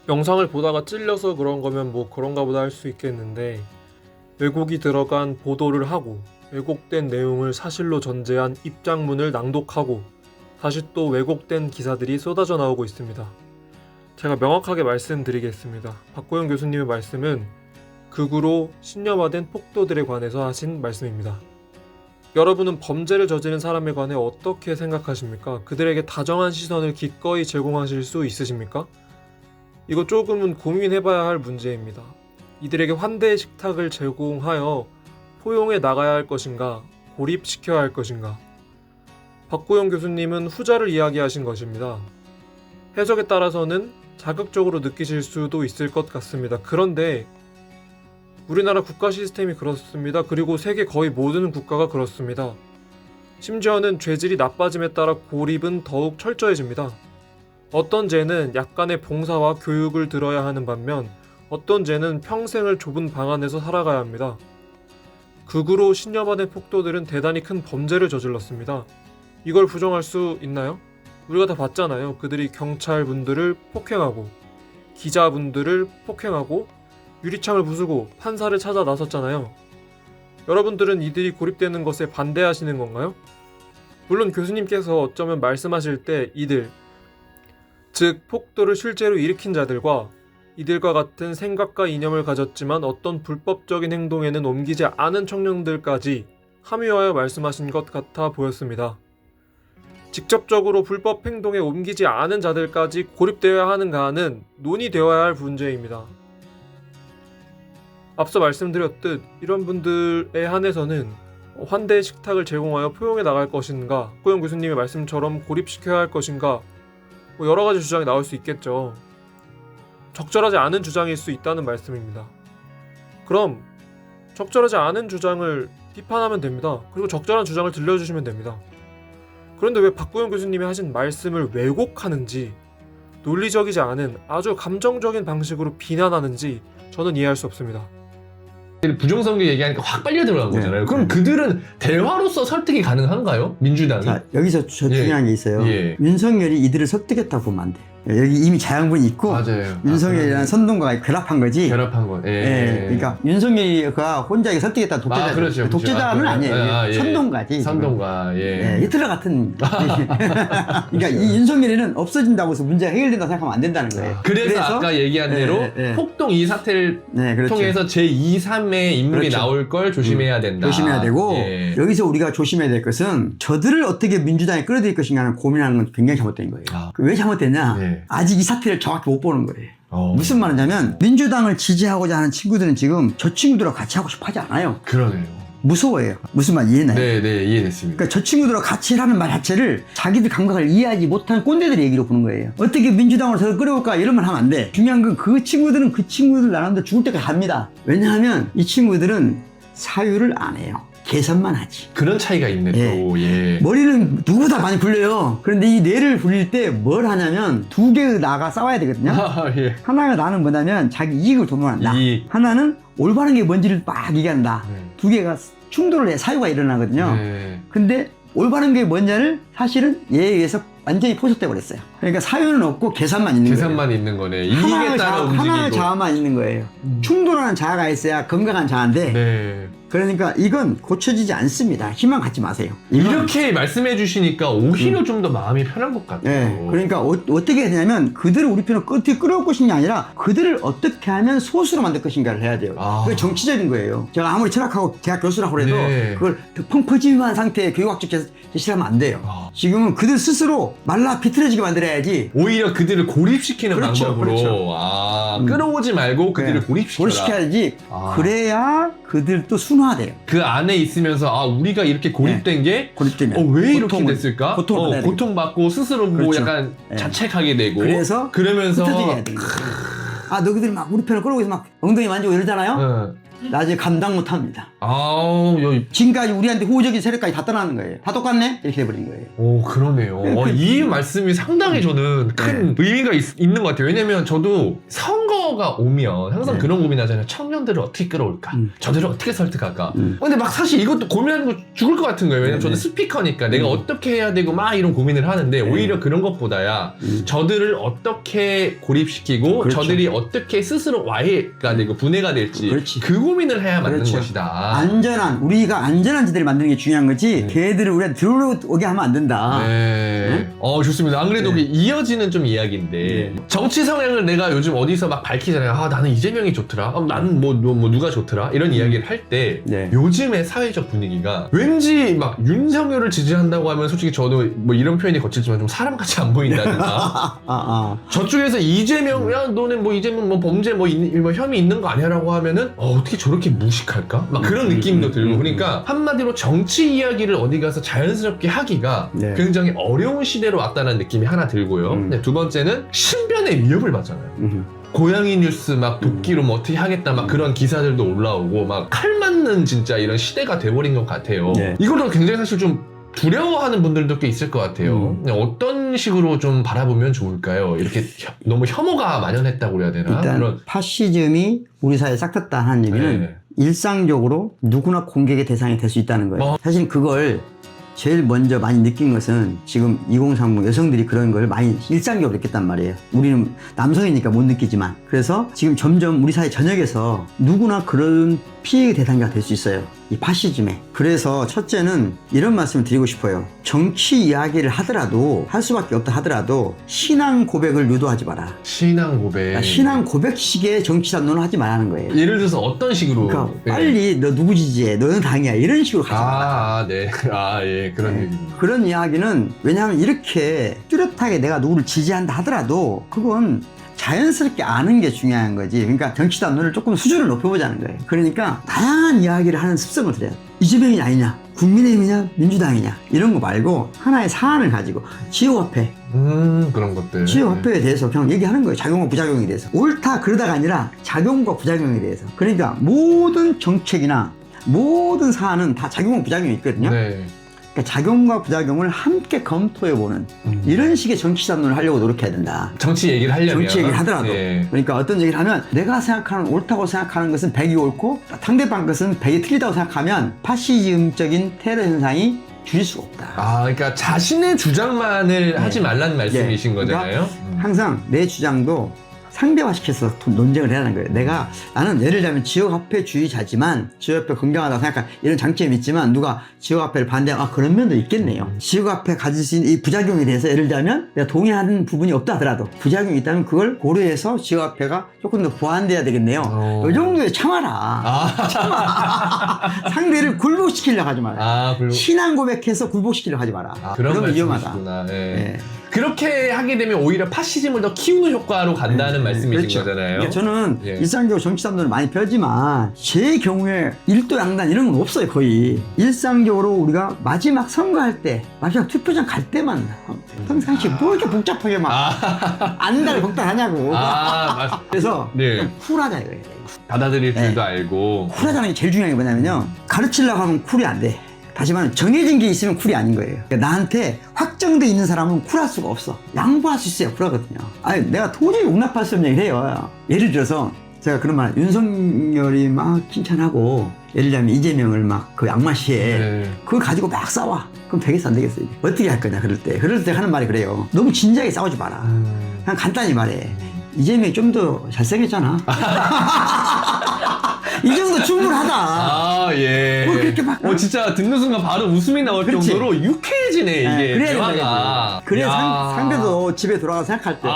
영상을 보다가 찔려서 그런 거면 뭐 그런가 보다 할 수 있겠는데, 왜곡이 들어간 보도를 하고 왜곡된 내용을 사실로 전제한 입장문을 낭독하고 다시 또 왜곡된 기사들이 쏟아져 나오고 있습니다. 제가 명확하게 말씀드리겠습니다. 박고영 교수님의 말씀은 극우로 신념화된 폭도들에 관해서 하신 말씀입니다. 여러분은 범죄를 저지른 사람에 관해 어떻게 생각하십니까? 그들에게 다정한 시선을 기꺼이 제공하실 수 있으십니까? 이거 조금은 고민해봐야 할 문제입니다. 이들에게 환대의 식탁을 제공하여 포용해 나가야 할 것인가, 고립시켜야 할 것인가? 박고영 교수님은 후자를 이야기하신 것입니다. 해석에 따라서는 자극적으로 느끼실 수도 있을 것 같습니다. 그런데 우리나라 국가 시스템이 그렇습니다. 그리고 세계 거의 모든 국가가 그렇습니다. 심지어는 죄질이 나빠짐에 따라 고립은 더욱 철저해집니다. 어떤 죄는 약간의 봉사와 교육을 들어야 하는 반면 어떤 죄는 평생을 좁은 방 안에서 살아가야 합니다. 극우로 신념화된 폭도들은 대단히 큰 범죄를 저질렀습니다. 이걸 부정할 수 있나요? 우리가 다 봤잖아요. 그들이 경찰분들을 폭행하고 기자분들을 폭행하고 유리창을 부수고 판사를 찾아 나섰잖아요. 여러분들은 이들이 고립되는 것에 반대하시는 건가요? 물론 교수님께서 어쩌면 말씀하실 때 이들, 즉 폭도를 실제로 일으킨 자들과 이들과 같은 생각과 이념을 가졌지만 어떤 불법적인 행동에는 옮기지 않은 청년들까지 함유하여 말씀하신 것 같아 보였습니다. 직접적으로 불법 행동에 옮기지 않은 자들까지 고립되어야 하는가는 논의되어야 할 문제입니다. 앞서 말씀드렸듯 이런 분들에 한해서는 환대의 식탁을 제공하여 포용해 나갈 것인가, 박고영 교수님의 말씀처럼 고립시켜야 할 것인가, 여러 가지 주장이 나올 수 있겠죠. 적절하지 않은 주장일 수 있다는 말씀입니다. 그럼 적절하지 않은 주장을 비판하면 됩니다. 그리고 적절한 주장을 들려주시면 됩니다. 그런데 왜 박고영 교수님이 하신 말씀을 왜곡하는지, 논리적이지 않은 아주 감정적인 방식으로 비난하는지 저는 이해할 수 없습니다. 부정선거 얘기하니까 확 빨려 들어간 거잖아요. 그럼 그들은 대화로서 설득이 가능한가요? 민주당이? 자, 여기서 중요한 게 있어요. 예. 윤석열이 이들을 설득했다고 보면 안 돼. 여기 이미 자양분이 있고 맞아요. 윤석열이라는 선동가가 결합한 거지. 결합한 거. 예. 예. 그러니까 윤석열이가 혼자 설득했다 독재자. 그렇죠. 독재자는 아니에요. 예. 선동가지. 선동가. 예. 히틀러 같은. 그러니까 이 윤석열이는 없어진다고 해서 문제가 해결된다고 생각하면 안 된다는 거예요. 그래서 아까 얘기한 대로 폭동 이 사태를 그렇죠. 통해서 제2, 3의 인물이 그렇죠. 나올 걸 조심해야 된다. 조심해야 되고 예. 여기서 우리가 조심해야 될 것은 저들을 어떻게 민주당에 끌어들일 것인가는 고민하는 건 굉장히 잘못된 거예요. 왜 잘못됐냐? 예. 아직 이 사태를 정확히 못 보는 거예요. 무슨 말이냐면 민주당을 지지하고자 하는 친구들은 지금 저 친구들하고 같이 하고 싶어 하지 않아요. 그러네요. 무서워해요. 무슨 말 이해나요? 네, 이해됐습니다. 그러니까 저 친구들하고 같이 하는 말 자체를 자기들 감각을 이해하지 못하는 꼰대들의 얘기로 보는 거예요. 어떻게 민주당으로 더 끌어올까 이런 말 하면 안 돼. 중요한 건 그 친구들은 그 친구들 나름대로 죽을 때까지 합니다. 왜냐하면 이 친구들은 사유를 안 해요. 계산만 하지. 그런 차이가 있네 또. 예. 머리는 누구보다 많이 굴려요. 그런데 이 뇌를 굴릴 때 뭘 하냐면 두 개의 나가 싸워야 되거든요. 예. 하나가 나는 뭐냐면 자기 이익을 도모한다. 하나는 올바른 게 뭔지를 막 얘기한다. 두 개가 충돌을 해 사유가 일어나거든요. 근데 올바른 게 뭔지를 사실은 얘에 의해서 완전히 포섭돼 버렸어요. 그러니까 사유는 없고 계산만 있는 거예요. 계산만 있는 거네. 이익에 따라 움직이고. 하나의 자아만 있는 거예요. 충돌하는 자아가 있어야 건강한 자아인데 네. 그러니까 이건 고쳐지지 않습니다. 희망 갖지 마세요. 이렇게 말씀해 주시니까 오히려 좀 더 마음이 편한 것 같아요. 네, 그러니까 어떻게 해야 되냐면 그들을 우리 편으로 어떻게 끌어올 것인가 아니라 그들을 어떻게 하면 소수로 만들 것인가를 해야 돼요. 그게 정치적인 거예요. 제가 아무리 철학하고 대학 교수라고 해도 그걸 펑퍼짐한 상태의 교육학적 제시를 하면 안 돼요. 지금은 그들 스스로 말라 비틀어지게 만들어야지. 오히려 그들을 고립시키는 방법으로. 그렇죠. 끌어오지 말고 그들을 고립시켜야지. 그래야 그들도 순화돼요. 그 안에 있으면서 우리가 이렇게 고립된 게 왜 이렇게 됐을까? 고통받고 스스로 뭐 약간 자책하게 되고 그러면서 그러면서 너희들 막 우리 편을 끌어오고 막 엉덩이 만지고 이러잖아요. 나중에 감당 못합니다. 아우, 지금까지 우리한테 호의적인 세력까지 다 떠나는 거예요. 다 똑같네? 이렇게 해버린 거예요. 오, 그러네요. 이 말씀이 상당히 저는 큰 의미가 있는 것 같아요. 왜냐면 저도 선거가 오면 항상 그런 고민하잖아요. 청년들을 어떻게 끌어올까? 저들을 어떻게 설득할까? 근데 막 사실 이것도 고민하는 거 죽을 것 같은 거예요. 왜냐면 저는 스피커니까 내가 어떻게 해야 되고 막 이런 고민을 하는데 오히려 그런 것보다야 저들을 어떻게 고립시키고 그렇죠. 저들이 어떻게 스스로 와해가 되고 분해가 될지 그렇지. 그 고민을 해야 맞는 그렇죠. 것이다. 우리가 안전한 지대를 만드는 게 중요한 거지 걔들을 우리가 들어오게 하면 안 된다. 네. 좋습니다. 안 그래도 이어지는 좀 이야기인데 정치 성향을 내가 요즘 어디서 막 밝히잖아요. 아, 나는 이재명이 좋더라. 나는 뭐 누가 좋더라. 이런 이야기를 할 때 요즘의 사회적 분위기가 왠지 막 윤석열을 지지한다고 하면 솔직히 저도 뭐 이런 표현이 거칠지만 좀 사람같이 안 보인다든가 저쪽에서 이재명 야 너네 뭐 이재명 뭐 범죄 뭐 혐의 있는 거 아니야라고 하면은 어떻게 저렇게 무식할까? 막 그런 느낌도 들고 그러니까 한마디로 정치 이야기를 어디 가서 자연스럽게 하기가 굉장히 어려운 시대로 왔다는 느낌이 하나 들고요. 두 번째는 신변의 위협을 받잖아요. 고양이 뉴스 막 도끼로 뭐 어떻게 하겠다 막 그런 기사들도 올라오고 막 칼 맞는 진짜 이런 시대가 돼버린 것 같아요. 이거를 굉장히 사실 좀 두려워하는 분들도 꽤 있을 것 같아요. 어떤 식으로 좀 바라보면 좋을까요? 이렇게 너무 혐오가 만연했다고 해야 되나? 일단 파시즘이 우리 사회에 싹 텄다 하는 얘기는 일상적으로 누구나 공격의 대상이 될 수 있다는 거예요. 사실 그걸 제일 먼저 많이 느낀 것은 지금 2030 여성들이 그런 걸 많이 일상적으로 느꼈단 말이에요. 우리는 남성이니까 못 느끼지만. 그래서 지금 점점 우리 사회 전역에서 누구나 그런 피해 대상자가 될 수 있어요. 이 파시즘에. 그래서 첫째는 이런 말씀을 드리고 싶어요. 정치 이야기를 하더라도 할 수밖에 없다 하더라도 신앙 고백을 유도하지 마라. 신앙 고백. 그러니까 신앙 고백식의 정치 담론을 하지 말라는 거예요. 예를 들어서 어떤 식으로? 그러니까 빨리 너 누구 지지해? 너는 당이야. 이런 식으로 가지 마라. 네. 그런 얘기입니다. 그런 이야기는 왜냐하면 이렇게 뚜렷하게 내가 누구를 지지한다 하더라도 그건 자연스럽게 아는 게 중요한 거지. 그러니까 정치 담론을 조금 수준을 높여보자는 거예요. 그러니까 다양한 이야기를 하는 습성을 들여야 돼. 이재명이 아니냐, 국민의힘이냐, 민주당이냐 이런 거 말고 하나의 사안을 가지고 지역화폐 그런 것들 지역화폐에 대해서 그냥 얘기하는 거예요. 작용과 부작용에 대해서. 옳다 그러다가 아니라 작용과 부작용에 대해서. 그러니까 모든 정책이나 모든 사안은 다 작용과 부작용이 있거든요. 그러니까 작용과 부작용을 함께 검토해보는 이런 식의 정치 담론을 하려고 노력해야 된다. 정치 얘기를 하려면. 정치 얘기를 하더라도. 그러니까 어떤 얘기를 하면 내가 생각하는 옳다고 생각하는 것은 100이 옳고 상대방 것은 100이 틀리다고 생각하면 파시즘적인 테러 현상이 줄일 수가 없다. 그러니까 자신의 주장만을 하지 말라는 말씀이신 거잖아요. 그러니까 항상 내 주장도 상대화시켜서 논쟁을 해야 하는 거예요. 나는 예를 들면 지역화폐주의자지만 지역화폐 건강하다고 생각한 이런 장점이 있지만 누가 지역화폐를 반대하면 그런 면도 있겠네요. 지역화폐 가질 수 있는 이 부작용에 대해서 예를 들면 내가 동의하는 부분이 없다 하더라도 부작용이 있다면 그걸 고려해서 지역화폐가 조금 더 보완돼야 되겠네요. 이 정도에 참아라. 참아. 상대를 굴복시키려고 하지 마라. 신앙 고백해서 굴복시키려고 하지 마라. 그러면 위험하다. 그렇게 하게 되면 오히려 파시즘을 더 키우는 효과로 간다는 말씀이신 거잖아요. 그러니까 저는 일상적으로 정치 담론을 많이 펴지만 제 경우에 일도 양단 이런 건 없어요. 거의 일상적으로 우리가 마지막 선거할 때 마지막 투표장 갈 때만 평상시에 뭐 이렇게 복잡하게 막 안달을 복달하냐고. 그래서 쿨하자 이거예요. 받아들일 줄도 알고. 쿨하자는 게 제일 중요한 게 뭐냐면요, 가르치려고 하면 쿨이 안 돼. 다시 말하면 정해진 게 있으면 쿨이 아닌 거예요. 그러니까 나한테 확정돼 있는 사람은 쿨할 수가 없어. 양보할 수 있어야 쿨하거든요. 내가 도저히 용납할 수 없는 얘기를 해요. 예를 들어서 제가 그런 말, 윤석열이 막 칭찬하고 예를 들면 이재명을 막 그 양마시에 그걸 가지고 막 싸워. 그럼 되겠어 안 되겠어? 어떻게 할 거냐 그럴 때 하는 말이 그래요. 너무 진지하게 싸우지 마라. 그냥 간단히 말해. 이재명이 좀 더 잘생겼잖아. 이 정도 충분하다. 뭐 그렇게 막. 진짜 듣는 순간 바로 웃음이 나올 정도로 유쾌해지네, 이게. 그래야 대화가. 그래야 상대도 집에 돌아가서 생각할 때.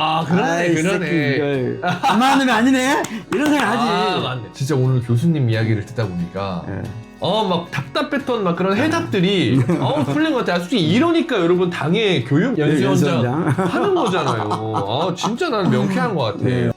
그러네. 안만한 놈이 아니네? 이런 생각 하지. 맞네. 진짜 오늘 교수님 이야기를 듣다 보니까. 막 답답했던 막 그런 해답들이 풀린 것 같아요. 솔직히 이러니까 여러분 당의 교육 연수원장 하는 거잖아요. 진짜 나는 명쾌한 것 같아.